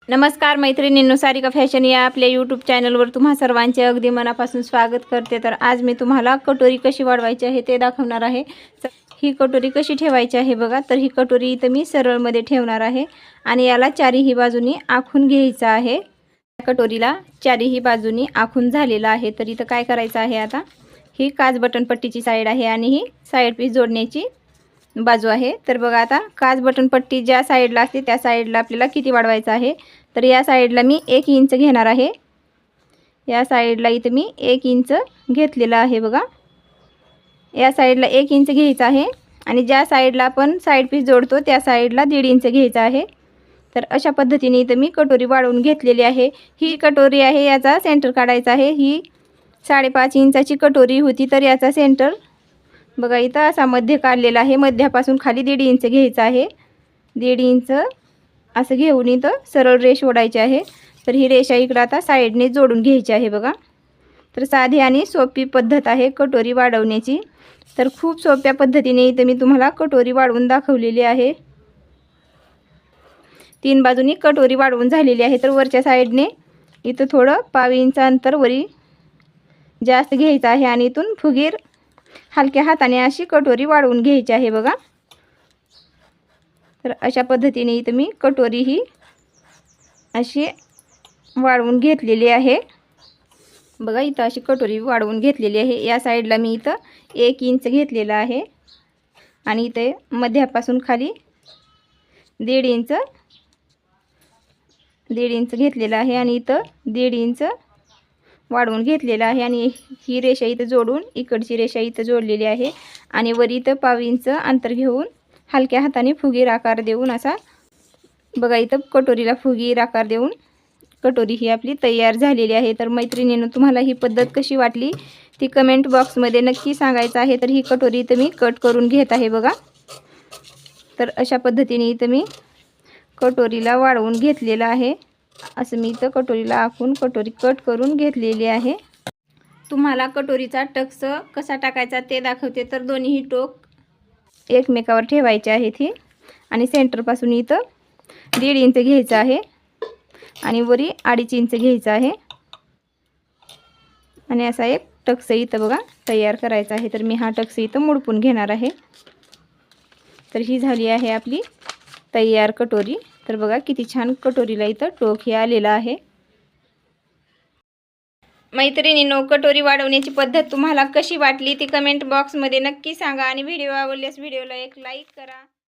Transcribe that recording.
नमस्कार मैत्रिणींनो, सारिका फॅशन या आपल्या यूट्यूब चॅनलवर तुम्हा सर्वांचे अगदी मनापासून स्वागत करते। तर आज मी तुम्हाला कटोरी कशी वाढवायची आहे ते दाखवणार आहे। ही कटोरी कशी ठेवायची आहे बघा। तर ही कटोरी इथं मी सरळमध्ये ठेवणार आहे आणि याला चारही बाजूनी आखून घ्यायचं आहे। कटोरीला चारही बाजूनी आखून झालेला आहे। तर इथं काय करायचं आहे, आता ही काच बटन पट्टीची साईड आहे आणि ही साईड पीस जोडण्याची बाजू आहे। तर बघा, आता काच बटन पट्टी ज्या साईडला असते त्या साईडला आपल्याला किती वाढवायचं आहे, तर या साईडला मी 1 इंच घेणार आहे। या साईडला इथे मी 1 इंच घेतलेला आहे बघा। या साईडला 1 इंच घ्यायचं आहे आणि ज्या साईडला आपण साईड पीस जोडतो त्या साईडला 1.5 इंच घ्यायचं आहे। तर अशा पद्धतीने इथे मी कटोरी वाढवून घेतलेली आहे। ही कटोरी आहे, याचा सेंटर काढायचा आहे। ही 5.5 इंचाची कटोरी होती, तर याचा सेंटर बघा इथं असा मध्य काढलेला आहे। मध्यापासून खाली 1.5 इंच घ्यायचं आहे। 1.5 इंच असं घेऊन इथं सरळ रेष ओढायची आहे। तर ही रेषा इकडं आता साईडने जोडून घ्यायची आहे बघा। तर साधी आणि सोपी पद्धत आहे कटोरी वाढवण्याची। तर खूप सोप्या पद्धतीने इथं मी तुम्हाला कटोरी वाढवून दाखवलेली आहे। 3 बाजूंनी कटोरी वाढवून झालेली आहे। तर वरच्या साईडने इथं थोडं 1/2 इंच अंतर वरी जास्त घ्यायचं आहे आणि इथून फुगीर हलक्या हाताने अशी कटोरी वाढवून घ्यायची आहे बघा। तर अशा पद्धतीने इथं मी कटोरी ही अशी वाढवून घेतलेली आहे बघा। इथं अशी कटोरी वाढवून घेतलेली आहे। या साईडला मी इथं 1 इंच घेतलेला आहे आणि इथे मध्यापासून खाली 1.5 इंच घेतलेला आहे आणि इथं 1.5 इंच वाढवून घेतलेला आहे आणि ही रेषा इथं जोडून इकडची रेषा इथं जोडलेली आहे आणि वर इथं 1/2 इंच अंतर घेऊन हलक्या हाताने फुगीर आकार देऊन असा बघा इथं कटोरीला फुगीर आकार देऊन कटोरी ही आपली तयार झालेली आहे। तर मैत्रिणींनो, तुम्हाला ही पद्धत कशी वाटली ती कमेंट बॉक्समध्ये नक्की सांगायचं आहे। तर ही कटोरी इथं मी कट करून घेत आहे बघा। तर अशा पद्धतीने इथं मी कटोरीला वाढवून घेतलेलं आहे। असं मी इथं कटोरीला आखून कटोरी कट करून घेतलेली आहे। तुम्हाला कटोरीचा टक्स कसा टाकायचा ते दाखवते। तर दोन्ही टोक एकमेकावर ठेवायचे आहेत ही आणि सेंटरपासून इथं 1.5 इंच घ्यायचं आहे आणि वरी 2.5 इंच घ्यायचं आहे आणि असा एक टक्स इथं बघा तयार करायचा आहे। तर मी हा टक्स इथं मुडपून घेणार आहे। तर ही झाली आहे आपली तयार कटोरी। तर बघा किती छान कटोरीला इथं टोक हे आलेलं आहे। मैत्रिणींनो, कटोरी वाढवण्याची पद्धत तुम्हाला कशी वाटली ती कमेंट बॉक्समध्ये नक्की सांगा आणि व्हिडिओ आवडल्यास व्हिडिओला एक लाईक करा।